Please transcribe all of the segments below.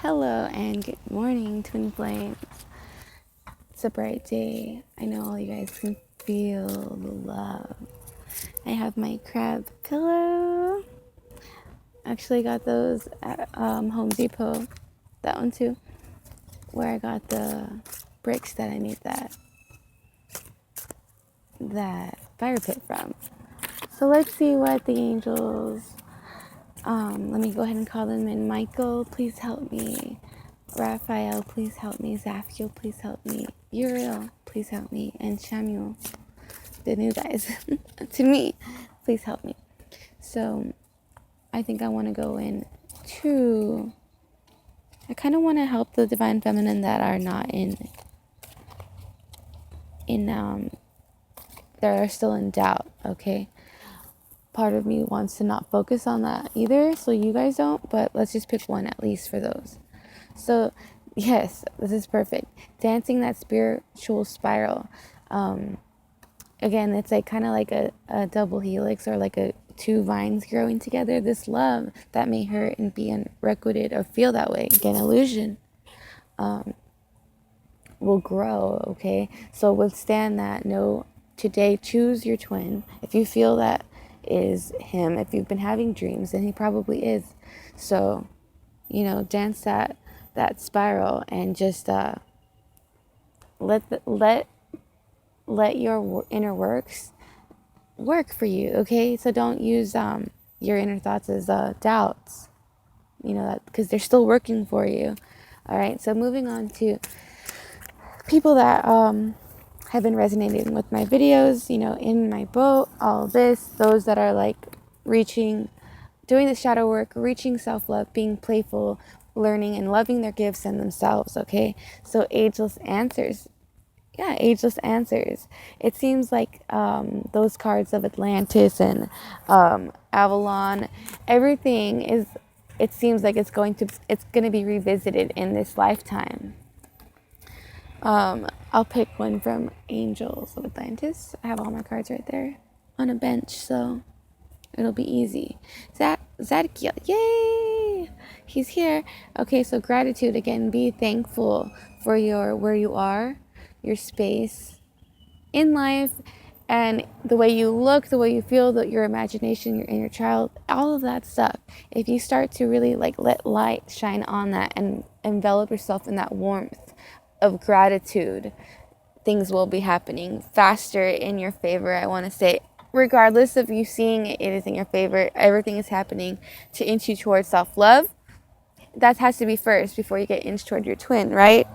Hello and good morning, Twin Flames. It's a bright day. I know all you guys can feel the love. I have my crab pillow. Actually got those at Home Depot. That one too. Where I got the bricks that I made that fire pit from. So let's see what the angels... let me go ahead and call them in. Michael, please help me. Raphael, please help me. Zaphiel, please help me. Uriel, please help me. And Samuel, the new guys, to me, please help me. So I think I want to go in to... I kind of want to help the Divine Feminine that are not that are still in doubt, okay? Part of me wants to not focus on that either, so you guys don't, but let's just pick one at least for those. So, yes, this is perfect. Dancing that spiritual spiral. Again, it's like kind of like a double helix or like two vines growing together. This love that may hurt and be unrequited or feel that way, again, illusion, will grow, okay? So withstand that. No, today, choose your twin. If you feel that is him, if you've been having dreams, then he probably is. So, dance that spiral and just let your inner works work for you, okay? So don't use your inner thoughts as doubts, that because they're still working for you. All right, so moving on to people that have been resonating with my videos, in my boat, all of this, those that are like doing the shadow work, reaching self-love, being playful, learning and loving their gifts and themselves, okay? So ageless answers. Yeah, ageless answers. It seems like those cards of Atlantis and Avalon, everything is, it seems like it's going to be revisited in this lifetime. I'll pick one from Angels of Atlantis. I have all my cards right there on a bench, so it'll be easy. Zadkiel, yay! He's here. Okay, so gratitude again. Be thankful for where you are, your space in life, and the way you look, the way you feel, your imagination, your inner child, all of that stuff. If you start to really let light shine on that and envelop yourself in that warmth of gratitude, things will be happening faster in your favor. I want to say, regardless of you seeing it is in your favor, everything is happening to inch you towards self-love. That has to be first before you get inched toward your twin, right?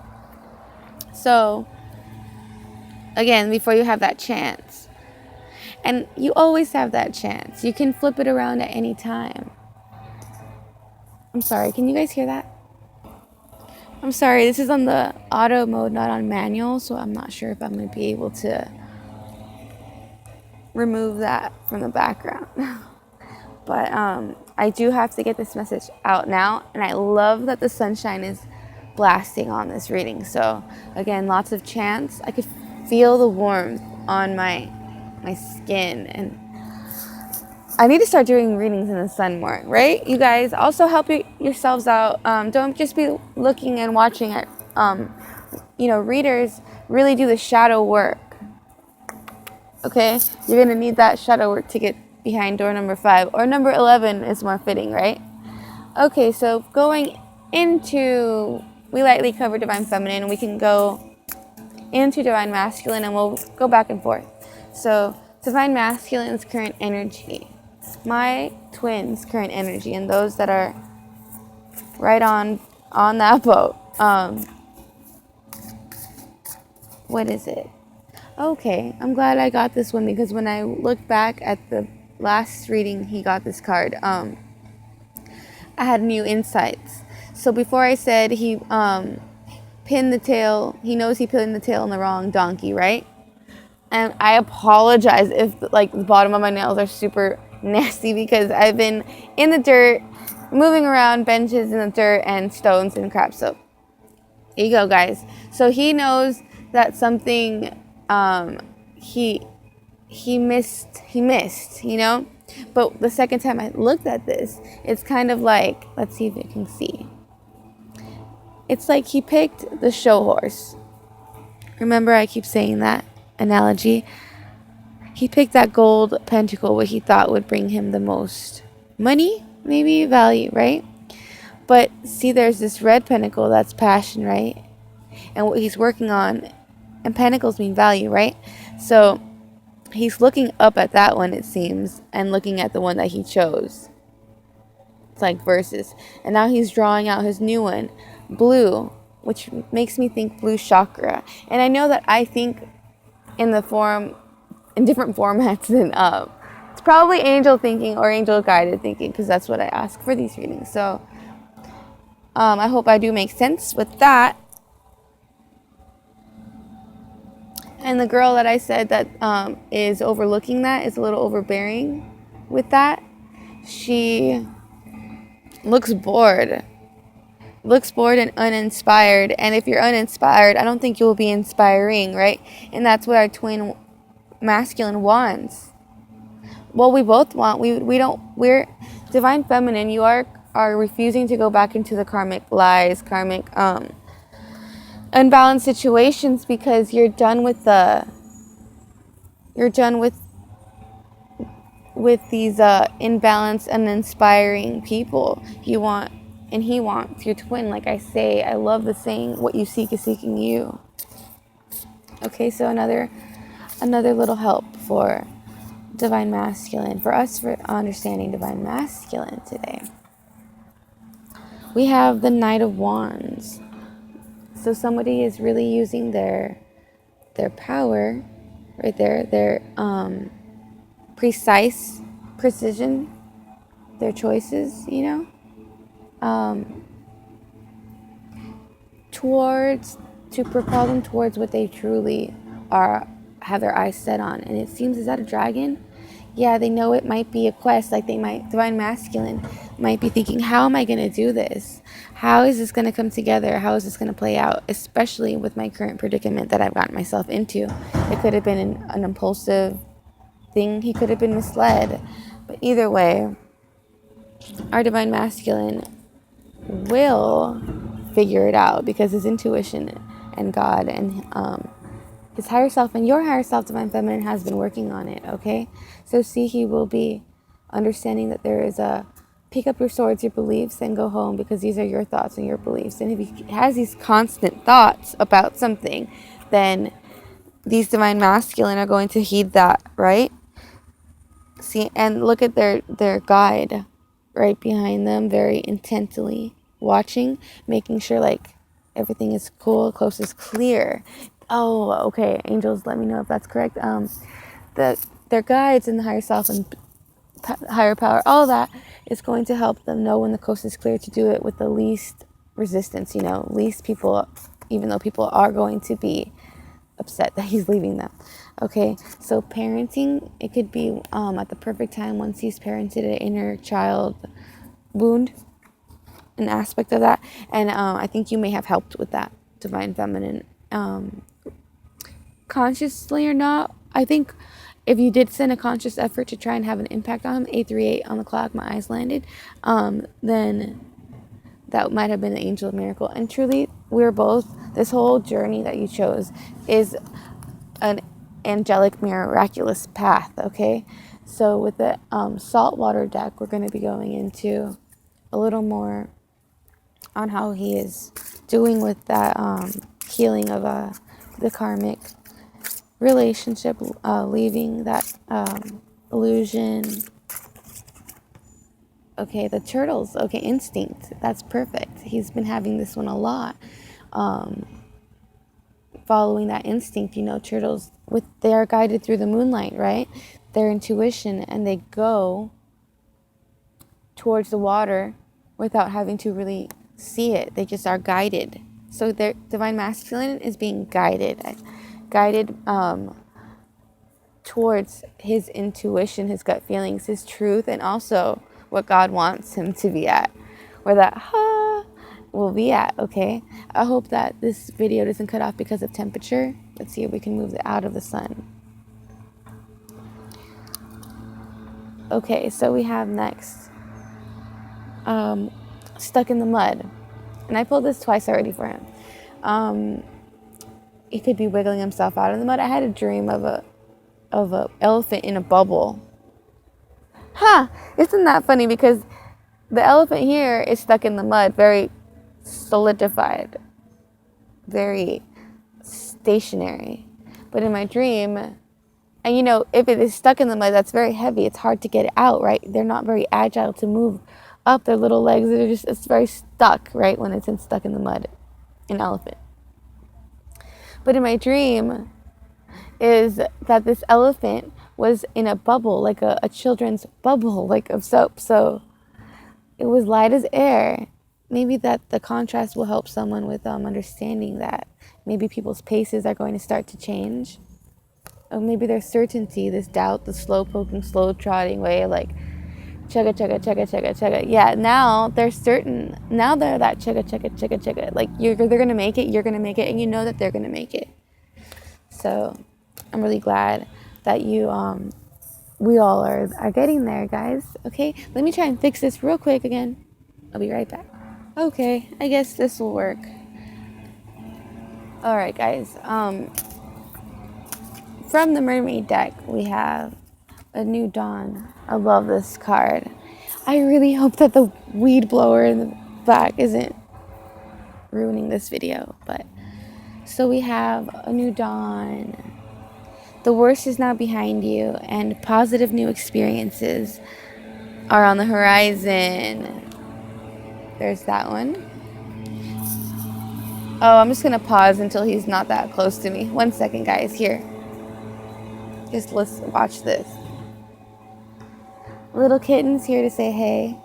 So, again, before you have that chance. And you always have that chance. You can flip it around at any time. I'm sorry, can you guys hear that? I'm sorry, this is on the auto mode, not on manual, so I'm not sure if I'm going to be able to remove that from the background. But I do have to get this message out now, and I love that the sunshine is blasting on this reading. So again, lots of chance. I could feel the warmth on my skin, and I need to start doing readings in the sun more, right? You guys also help yourselves out. Don't just be looking and watching at, readers really do the shadow work. Okay, you're gonna need that shadow work to get behind door number 5, or number 11 is more fitting, right? Okay, so going into, we lightly cover Divine Feminine, we can go into Divine Masculine, and we'll go back and forth. So Divine Masculine's current energy, my twins' current energy, and those that are right on that boat. What is it? Okay, I'm glad I got this one, because when I look back at the last reading he got this card, I had new insights. So before I said he pinned the tail, he knows he pinned the tail on the wrong donkey, right? And I apologize if the bottom of my nails are super nasty, because I've been in the dirt, moving around benches in the dirt and stones and crap. So here you go, guys. So he knows that something he missed, but the second time I looked at this, it's kind of like, let's see if you can see, It's like he picked the show horse. Remember, I keep saying that analogy. He picked that gold pentacle, what he thought would bring him the most money, maybe value, right? But see, there's this red pentacle that's passion, right? And what he's working on, and pentacles mean value, right? So he's looking up at that one, it seems, and looking at the one that he chose. It's like verses. And now he's drawing out his new one, blue, which makes me think blue chakra. And I know that I think in different formats than it's probably angel thinking or angel guided thinking, because that's what I ask for these readings. So I hope I do make sense with that. And the girl that I said that is overlooking that, is a little overbearing with that. She looks bored and uninspired. And if you're uninspired, I don't think you'll be inspiring, right? And that's what our twin masculine wants. Well, we both want. We're divine feminine. You are refusing to go back into the karmic lies, karmic unbalanced situations, because you're done with these imbalanced and inspiring people. You want, and he wants your twin. Like I say, I love the saying, what you seek is seeking you. Okay, so another little help for divine masculine, for us, for understanding divine masculine today. We have the Knight of Wands. So somebody is really using their power right there, their precision, their choices, to propel them towards what they truly have their eyes set on. And it seems, is that a dragon? Yeah, they know it might be a quest. Like divine masculine might be thinking, how am I going to do this? How is this going to come together? How is this going to play out? Especially with my current predicament that I've gotten myself into. It could have been an impulsive thing. He could have been misled. But either way, our divine masculine will figure it out, because his intuition and God and his higher self and your higher self, divine feminine, has been working on it, okay? So see, he will be understanding that there is a pick up your swords, your beliefs, and go home, because these are your thoughts and your beliefs. And if he has these constant thoughts about something, then these divine masculine are going to heed that, right? See, and look at their guide right behind them, very intently watching, making sure like everything is cool, coast is clear. Oh, okay. Angels, let me know if that's correct. Their guides and the higher self and higher power, all that is going to help them know when the coast is clear to do it with the least resistance, least people, even though people are going to be upset that he's leaving them. Okay, so parenting, it could be at the perfect time once he's parented an inner child wound, an aspect of that. And I think you may have helped with that, divine feminine. Consciously or not, I think if you did send a conscious effort to try and have an impact on him, 838 on the clock, my eyes landed, then that might have been the angel of miracle. And truly, we're both, this whole journey that you chose is an angelic miraculous path, okay? So with the saltwater deck, we're going to be going into a little more on how he is doing with that healing of the karmic relationship, leaving that illusion. Okay, the turtles. Okay, instinct. That's perfect. He's been having this one a lot. Following that instinct, turtles, they are guided through the moonlight, right? Their intuition, and they go towards the water without having to really see it. They just are guided. So their divine masculine is being guided towards his intuition, his gut feelings, his truth, and also what God wants him to be at, where that will be at, okay? I hope that this video doesn't cut off because of temperature. Let's see if we can move it out of the sun. Okay, so we have next, stuck in the mud. and I pulled this twice already for him. He could be wiggling himself out of the mud. I had a dream of a elephant in a bubble. Isn't that funny? Because the elephant here is stuck in the mud, very solidified, very stationary. But in my dream, and you know, if it is stuck in the mud, that's very heavy. It's hard to get it out, right? They're not very agile to move up their little legs. They're just, it's very stuck, right? When it's stuck in the mud, an elephant. But in my dream is that this elephant was in a bubble, like a children's bubble, like of soap. So it was light as air. Maybe that the contrast will help someone with understanding that maybe people's paces are going to start to change. Or maybe their certainty, this doubt, the slow poking, slow trotting way, like chugga, chugga, chugga, chugga, chugga. Yeah, now they're certain. Now they're that chugga, chugga, chugga, chugga. Like they're going to make it, you're going to make it, and you know that they're going to make it. So I'm really glad that we all are getting there, guys. Okay, let me try and fix this real quick again. I'll be right back. Okay, I guess this will work. All right, guys. From the Mermaid deck, we have a New Dawn. I love this card. I really hope that the weed blower in the back isn't ruining this video. But so we have a New Dawn. The worst is now behind you, and positive new experiences are on the horizon. There's that one. Oh, I'm just going to pause until he's not that close to me. 1 second, guys. Here. Just listen, watch this. Little kitten's here to say hey.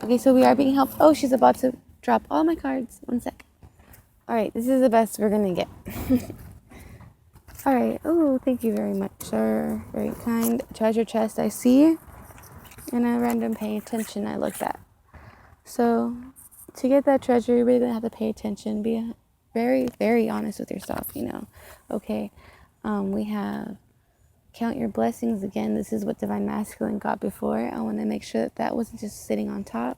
Okay, so we are being helped. Oh, she's about to drop all my cards. 1 sec. All right, this is the best we're going to get. All right. Oh, thank you very much, sir. Very kind. Treasure chest, I see. And a random pay attention I looked at. So, to get that treasure, you really have to pay attention. Be very, very honest with yourself, you know. Okay. We have count your blessings again. This is what Divine Masculine got before. I want to make sure that that wasn't just sitting on top.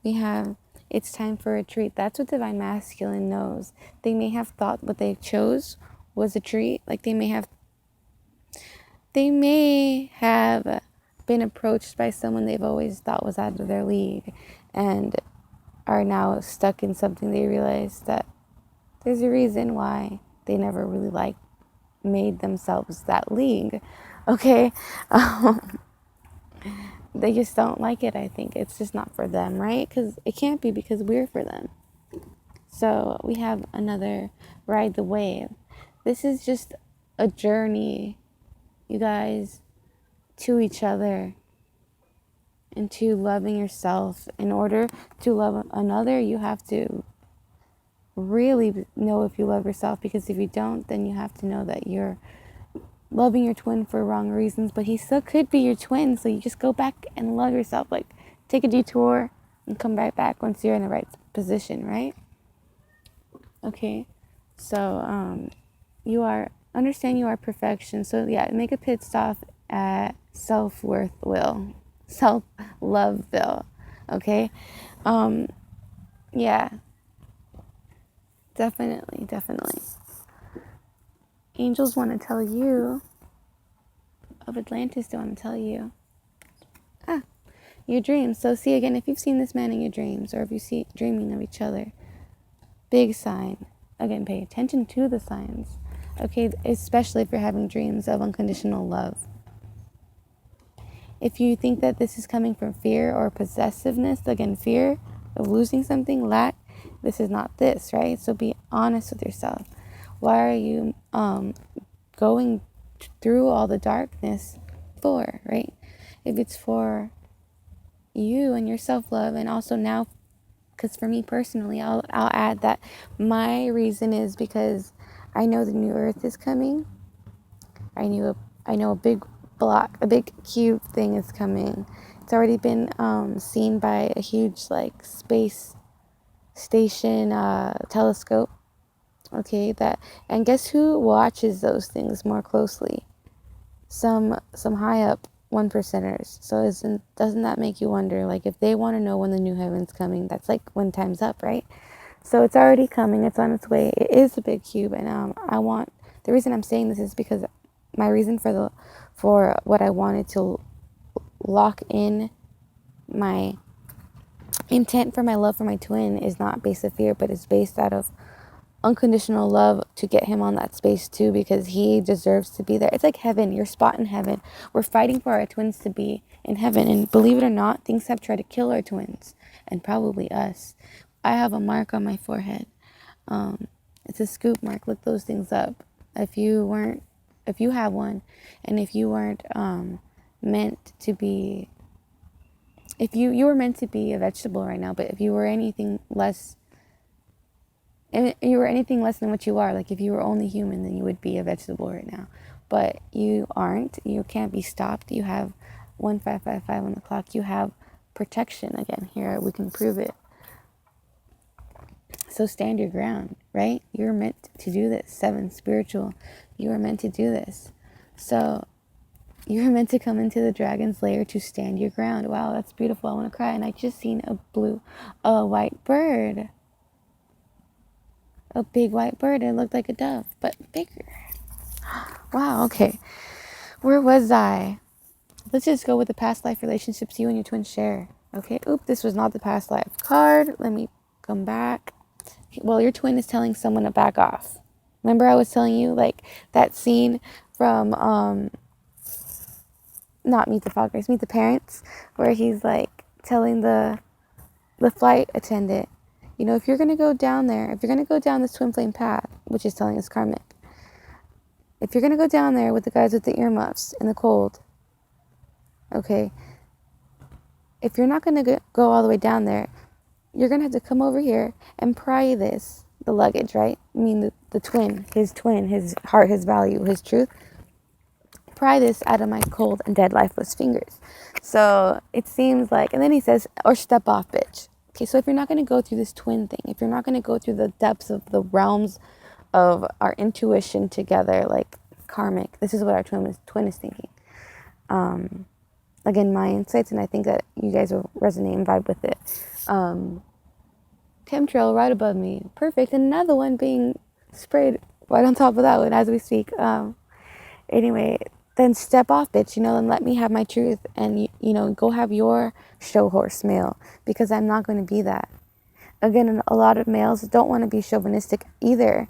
We have it's time for a treat. That's what Divine Masculine knows. They may have thought what they chose was a treat. Like they may have been approached by someone they've always thought was out of their league and are now stuck in something. They realize that there's a reason why they never really made themselves that league. Okay. They just don't like it. I think it's just not for them, right? Because it can't be, because we're for them. So we have another ride the wave. This is just a journey, you guys, to each other and to loving yourself. In order to love another, you have to really know if you love yourself, because if you don't, then you have to know that you're loving your twin for wrong reasons, but he still could be your twin. So you just go back and love yourself. Like take a detour and come right back once you're in the right position, right? Okay. So you are perfection. So yeah, make a pit stop at self-worthville. Self-loveville. Okay? Yeah. Definitely. Angels want to tell you of Atlantis. They want to tell you your dreams. So see, again, if you've seen this man in your dreams, or if you see dreaming of each other, big sign. Again, pay attention to the signs. Okay, especially if you're having dreams of unconditional love. If you think that this is coming from fear or possessiveness, again, fear of losing something, lack, this is not this, right? So be honest with yourself. Why are you going through all the darkness for, right? If it's for you and your self-love, and also now, because for me personally, I'll add that my reason is because I know the new earth is coming. I know a big block, a big cube thing is coming. It's already been seen by a huge space station telescope. Okay, and guess who watches those things more closely? Some high up one percenters. So doesn't that make you wonder, like, if they want to know when the new heaven's coming, that's like when time's up, right? So it's already coming. It's on its way. It is a big cube, and the reason I'm saying this is because my reason for what I wanted to lock in my intent for my love for my twin is not based of fear, but it's based out of unconditional love to get him on that space too, because he deserves to be there. It's like heaven, your spot in heaven. We're fighting for our twins to be in heaven, and believe it or not, things have tried to kill our twins, and probably us. I have a mark on my forehead. It's a scoop mark. Look those things up. If you have one, and if you weren't meant to be, if you were meant to be a vegetable right now, but if you were anything less, and you were anything less than what you are, like if you were only human, then you would be a vegetable right now. But you aren't. You can't be stopped. You have 1555 on the clock. You have protection. Again, here we can prove it. So stand your ground, right? You're meant to do this. 7, spiritual. You are meant to do this. So you're meant to come into the dragon's lair to stand your ground. Wow, that's beautiful. I want to cry. And I just seen a white bird. A big white bird. It looked like a dove, but bigger. Wow, okay. Where was I? Let's just go with the past life relationships you and your twin share. Okay. Oop, this was not the past life card. Let me come back. Well, your twin is telling someone to back off. Remember I was telling you, like, that scene from not Meet the Fockers, Meet the Parents, where he's like telling the flight attendant, you know, if you're going to go down there, if you're going to go down this twin flame path, which is telling us karmic, if you're going to go down there with the guys with the earmuffs in the cold, okay, if you're not going to go all the way down there, you're going to have to come over here and pry the luggage, right? I mean, the twin, his heart, his value, his truth. Pry this out of my cold and dead lifeless fingers. So it seems like, and then he says, or step off, bitch. Okay, so if you're not going to go through this twin thing, if you're not going to go through the depths of the realms of our intuition together, like karmic, this is what our twin is thinking. Again, my insights, and I think that you guys will resonate and vibe with it. Chemtrail right above me. Perfect. And another one being sprayed right on top of that one as we speak. Anyway, then step off, bitch, you know, and let me have my truth. And, you know, go have your show horse male, because I'm not going to be that. Again, a lot of males don't want to be chauvinistic either.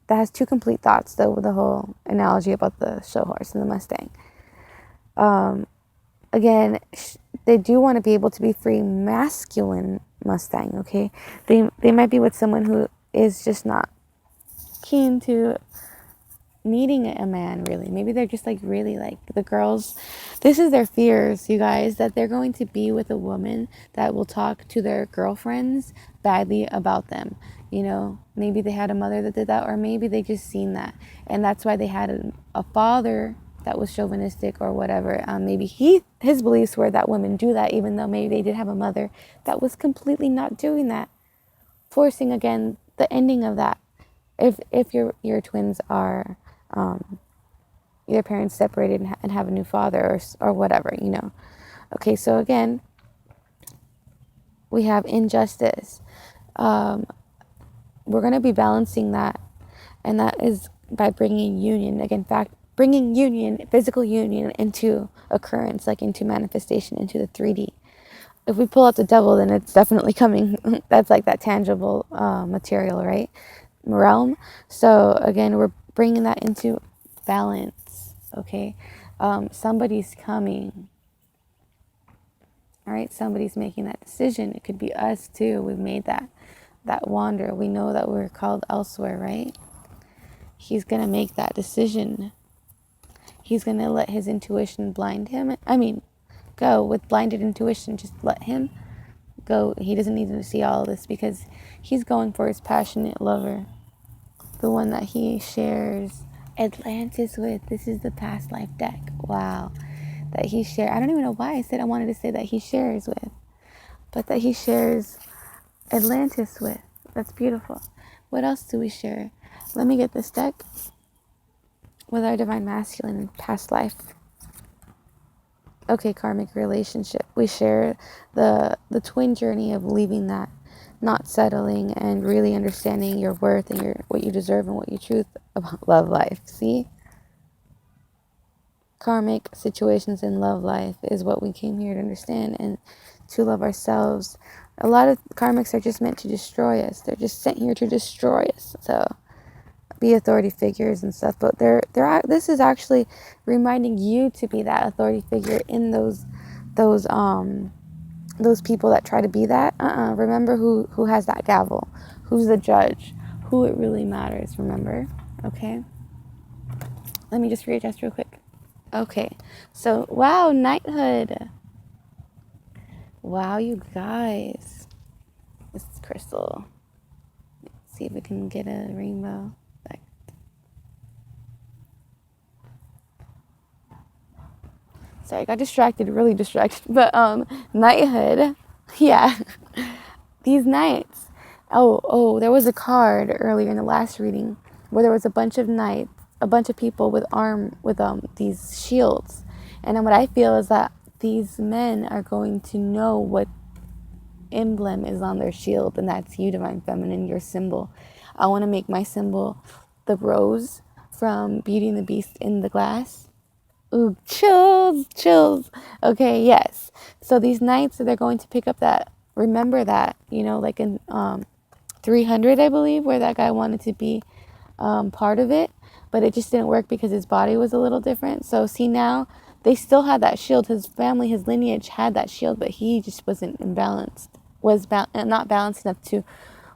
That has two complete thoughts, though, with the whole analogy about the show horse and the Mustang. Again, they do want to be able to be free masculine Mustang, okay? They might be with someone who is just not keen to needing a man, really. Maybe they're just like really like the girls. This is their fears, you guys, that they're going to be with a woman that will talk to their girlfriends badly about them. You know, maybe they had a mother that did that, or maybe they just seen that. And that's why they had a father that was chauvinistic or whatever. Maybe his beliefs were that women do that, even though maybe they did have a mother that was completely not doing that. Forcing, again, the ending of that. If your twins are either parents separated and have a new father or whatever, you know. Okay, so again, we have injustice. We're going to be balancing that, and that is by bringing union. Again, bringing union, physical union into occurrence, like into manifestation, into the 3D. If we pull out the devil, then it's definitely coming. That's like that tangible material, right? Realm. So again, we're bringing that into balance. Okay, somebody's coming. All right, somebody's making that decision. It could be us too. We've made that wander. We know that we're called elsewhere, right? He's gonna make that decision. He's gonna let his intuition blind him. I mean, go with blinded intuition. Just let him go. He doesn't need to see all of this, because he's going for his passionate lover, the one that he shares Atlantis with. This is the past life deck. Wow. That he shares. I don't even know why I said I wanted to say that he shares with, but that he shares Atlantis with. That's beautiful. What else do we share? Let me get this deck with our divine masculine and past life. Okay, karmic relationship. We share the twin journey of leaving that, not settling, and really understanding your worth and your what you deserve and what you truth about love life. See? Karmic situations in love life is what we came here to understand and to love ourselves. A lot of karmics are just meant to destroy us. They're just sent here to destroy us. So be authority figures and stuff, but this is actually reminding you to be that authority figure in those people that try to be that. Remember who has that gavel, who's the judge, who it really matters. Remember. Okay, let me just readjust real quick. Okay, so wow, knighthood. Wow, you guys, this is crystal. Let's see if we can get a rainbow. Sorry, I got distracted, really distracted. But knighthood, yeah. These knights. Oh, there was a card earlier in the last reading where there was a bunch of knights, a bunch of people with these shields. And what I feel is that these men are going to know what emblem is on their shield, and that's you, Divine Feminine, your symbol. I want to make my symbol the rose from Beauty and the Beast in the glass. Ooh, chills. Okay, yes. So these knights, they're going to pick up that, remember that, like in 300, I believe, where that guy wanted to be part of it, but it just didn't work because his body was a little different. So see, now they still had that shield. His family, his lineage had that shield, but he just wasn't imbalanced, not balanced enough to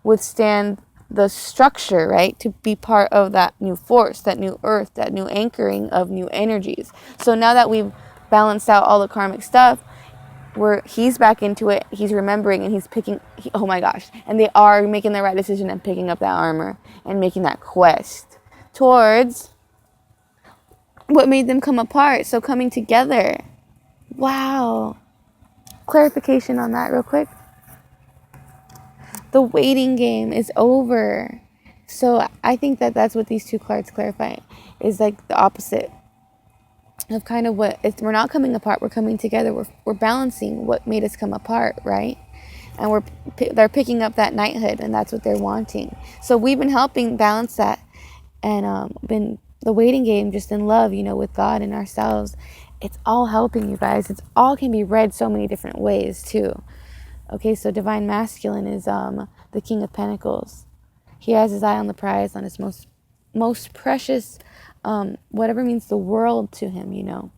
withstand the structure, right? To be part of that new force, that new earth, that new anchoring of new energies. So now that we've balanced out all the karmic stuff, he's back into it, he's remembering, and he's picking, oh my gosh, and they are making the right decision and picking up that armor and making that quest towards what made them come apart. So coming together. Wow. Clarification on that real quick. The waiting game is over. So I think that's what these two cards clarify, is like the opposite of kind of we're not coming apart, we're coming together, we're balancing what made us come apart, right? And they're picking up that knighthood, and that's what they're wanting. So we've been helping balance that, and been the waiting game just in love, with God and ourselves. It's all helping, you guys. It's all can be read so many different ways too. Okay, so Divine Masculine is the King of Pentacles. He has his eye on the prize, on his most precious, whatever means the world to him,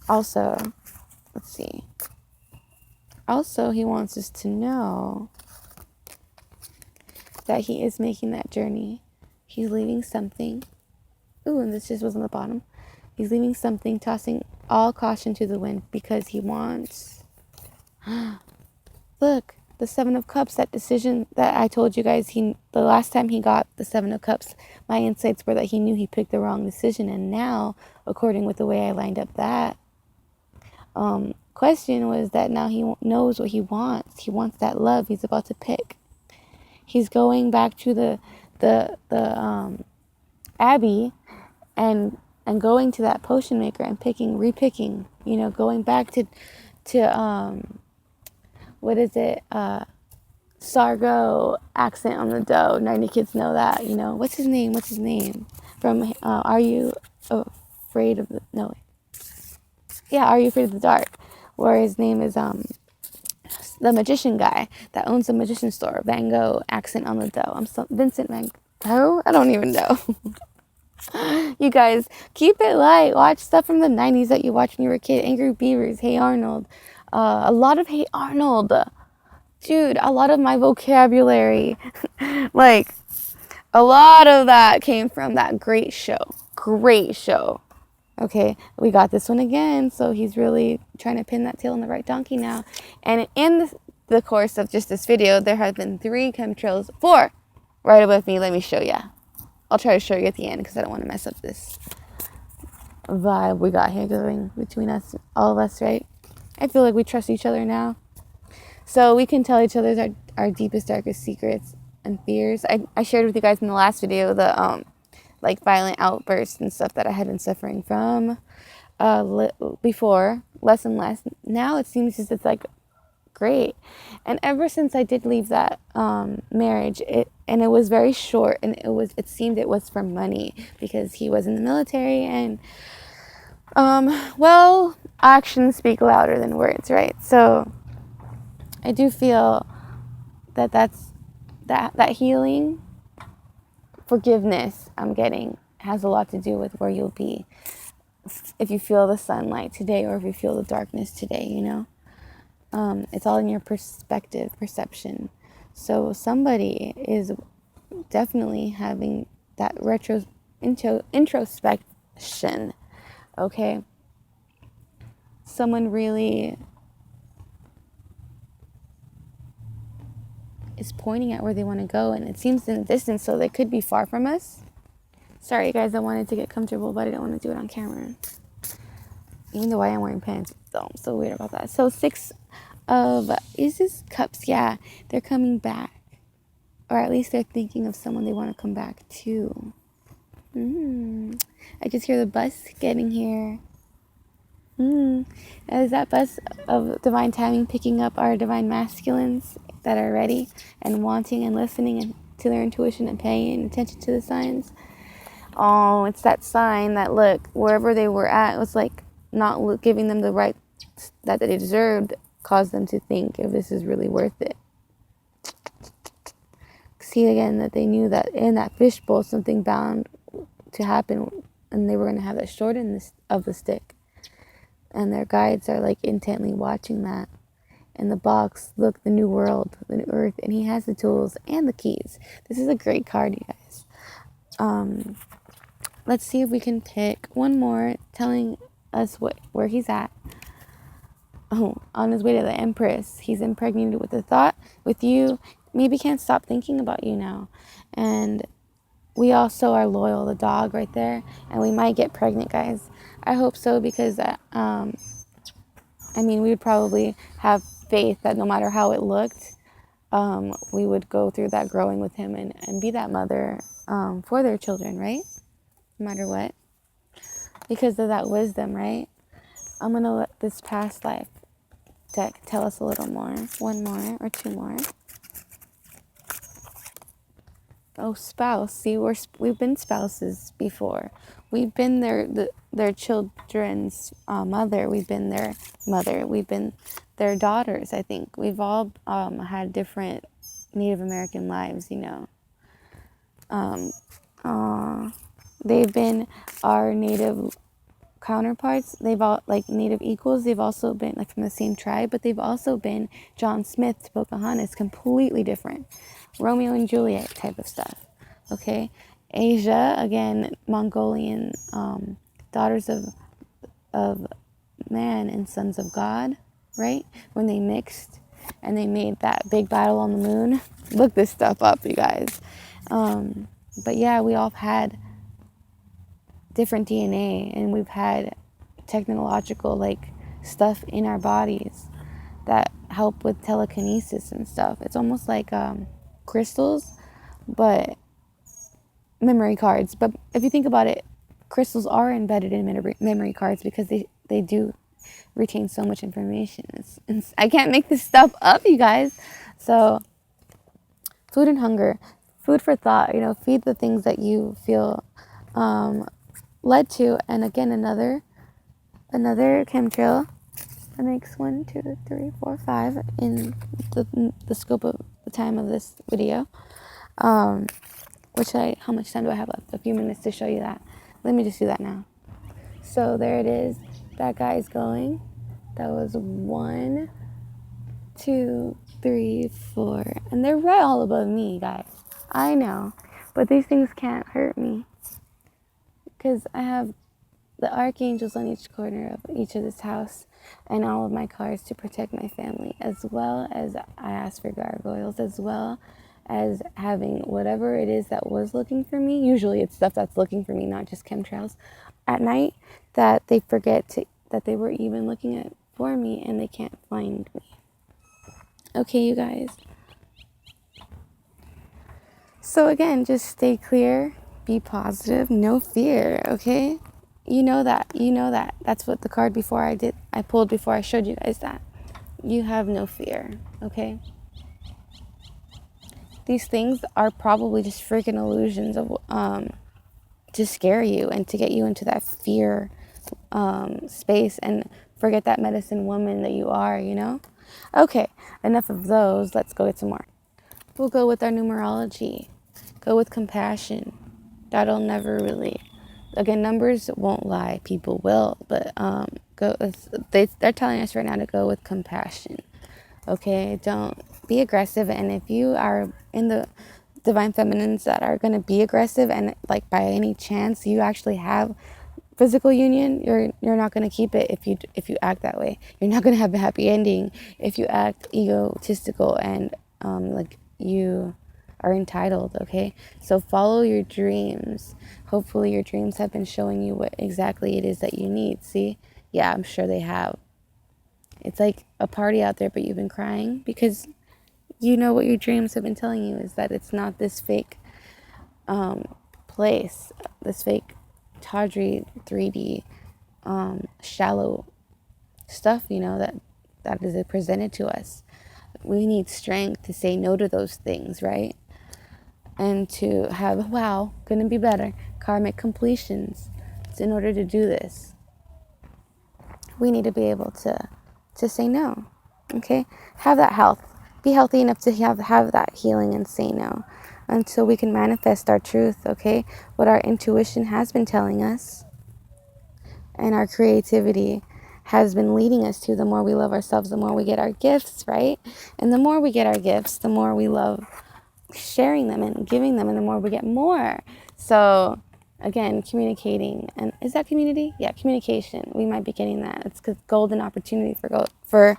Also, let's see. Also, he wants us to know that he is making that journey. He's leaving something. Ooh, and this just was on the bottom. He's leaving something, tossing all caution to the wind, because he wants... Look, the Seven of Cups, that decision that I told you guys, the last time he got the Seven of Cups, my insights were that he knew he picked the wrong decision. And now, according with the way I lined up that question, was that now he knows what he wants. He wants that love he's about to pick. He's going back to the Abbey and going to that potion maker and repicking, going back to what is it? Sargo, accent on the dough. 90 kids know that, What's his name? From Are You Afraid of the... No. Yeah, Are You Afraid of the Dark? Where his name is the magician guy that owns the magician store. Van Gogh, accent on the dough. Vincent Van Gogh? I don't even know. You guys, keep it light. Watch stuff from the 90s that you watched when you were a kid. Angry Beavers, Hey Arnold. A lot of Hey Arnold. Dude, a lot of my vocabulary, like, a lot of that came from that great show. Great show. Okay, we got this one again. So he's really trying to pin that tail on the right donkey now. And in the course of just this video, there have been 4 right above me. Let me show ya. I'll try to show you at the end because I don't want to mess up this vibe we got here going between us, all of us, right? I feel like we trust each other now. So we can tell each other our deepest, darkest secrets and fears. I shared with you guys in the last video the like violent outbursts and stuff that I had been suffering from. before, less and less. Now it seems as it's like great. And ever since I did leave that marriage, it was very short, and it seemed it was for money, because he was in the military, and well, actions speak louder than words, right? So I do feel that healing, forgiveness I'm getting has a lot to do with where you'll be if you feel the sunlight today, or if you feel the darkness today, you know? It's all in your perception. So somebody is definitely having that introspection, okay? Someone really is pointing at where they want to go, and it seems in the distance, so they could be far from us. Sorry, guys, I wanted to get comfortable, but I don't want to do it on camera. Even though I am wearing pants, so I'm so weird about that. So 6 of cups, yeah, they're coming back. Or at least they're thinking of someone they want to come back to. I just hear the bus getting here. Is that bus of divine timing picking up our divine masculines that are ready and wanting and listening to their intuition and paying attention to the signs? Oh, it's that sign that, look, wherever they were at, it was like not giving them the right that they deserved, caused them to think if this is really worth it. See, again, that they knew that in that fishbowl something bound to happen, and they were going to have that short end of the stick. And their guides are like intently watching that. In the box, look, the new world, the new earth, and he has the tools and the keys. This is a great card, you guys. Let's see if we can pick one more telling us where he's at. Oh, on his way to the Empress. He's impregnated with the thought, with you. Maybe can't stop thinking about you now. And we also are loyal, the dog right there. And we might get pregnant, guys. I hope so, because, we would probably have faith that no matter how it looked, we would go through that growing with him and be that mother for their children, right? No matter what. Because of that wisdom, right? I'm going to let this past life deck tell us a little more. One more or 2 more. Oh, spouse. See, we've been spouses before. We've been their children's mother. We've been their mother. We've been their daughters, I think. We've all had different Native American lives, you know. They've been our Native counterparts. They've all, like, Native equals. They've also been, like, from the same tribe, but they've also been John Smith to Pocahontas, completely different. Romeo and Juliet type of stuff. Okay? Asia, again, Mongolian, daughters of man and sons of God, right? When they mixed and they made that big battle on the moon. Look this stuff up, you guys. But yeah, we all had different DNA, and we've had technological, like, stuff in our bodies that help with telekinesis and stuff. It's almost like crystals, but memory cards. But if you think about it, crystals are embedded in memory cards because they do retain so much information. I can't make this stuff up, you guys. So food and hunger, food for thought, you know, feed the things that you feel led to. And again, another chemtrail. That makes 1, 2, 3, 4, 5 in the scope of the time of this video. How much time do I have left? A few minutes to show you that. Let me just do that now. So there it is. That guy's going. That was 1, 2, 3, 4. And they're right all above me, guys. I know. But these things can't hurt me. Because I have the archangels on each corner of each of this house. And all of my cards to protect my family. As well as I ask for gargoyles. As well as having whatever it is that was looking for me. Usually it's stuff that's looking for me, not just chemtrails. At night, that they forget that they were even looking at for me, and they can't find me. Okay, you guys. So again, just stay clear, be positive, no fear, okay? You know that. You know that. That's what the card I pulled before I showed you guys that. You have no fear, okay? These things are probably just freaking illusions of to scare you and to get you into that fear space and forget that medicine woman that you are, you know? Okay, enough of those. Let's go get some more. We'll go with our numerology. Go with compassion. That'll never really... Again, numbers won't lie. People will. But they're telling us right now to go with compassion. Okay? Don't be aggressive. And if you are in the divine feminines that are going to be aggressive and like by any chance you actually have physical union, you're not going to keep it if you act that way. You're not going to have a happy ending if you act egotistical and like you are entitled, okay? So follow your dreams. Hopefully your dreams have been showing you what exactly it is that you need. See? Yeah, I'm sure they have. It's like a party out there, but you've been crying because you know what your dreams have been telling you is that it's not this fake place, this fake tawdry 3D shallow stuff, you know, that is presented to us. We need strength to say no to those things, right? And to have, wow, gonna be better, karmic completions. So in order to do this, we need to be able to say no, okay? Have that health. Be healthy enough to have that healing and say no until we can manifest our truth, okay? What our intuition has been telling us and our creativity has been leading us to. The more we love ourselves, the more we get our gifts, right? And the more we get our gifts, the more we love sharing them and giving them, and the more we get more. So again, communicating. And is that community? Yeah, communication. We might be getting that. It's a golden opportunity for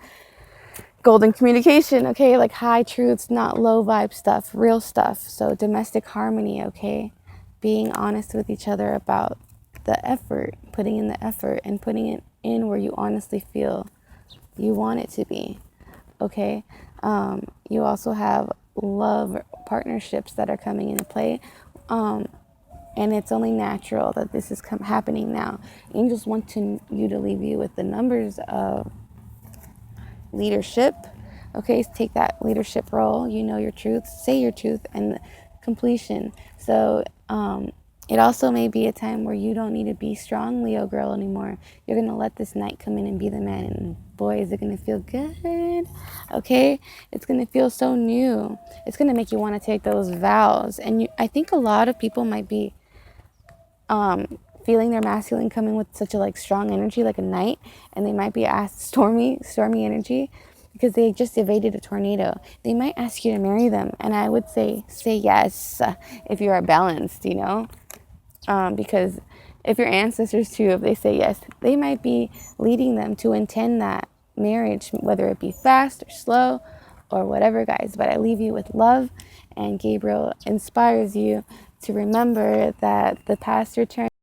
golden communication, okay? Like high truths, not low vibe stuff, real stuff. So domestic harmony, okay? Being honest with each other about the effort, putting in the effort and putting it in where you honestly feel you want it to be, okay? You also have love partnerships that are coming into play. And it's only natural that this is happening now. Angels want you to leave you with the numbers of leadership. Okay, take that leadership role. You know your truth, say your truth, and completion. So it also may be a time where you don't need to be strong Leo girl anymore. You're going to let this knight come in and be the man. And boy, is it going to feel good. Okay, it's going to feel so new. It's going to make you want to take those vows. And I think a lot of people might be feeling their masculine coming with such a like strong energy, like a knight, and they might be asked stormy energy because they just evaded a tornado. They might ask you to marry them, and I would say yes if you are balanced, you know, because if your ancestors too, if they say yes, they might be leading them to intend that marriage, whether it be fast or slow or whatever, guys. But I leave you with love, and Gabriel inspires you to remember that the past returns.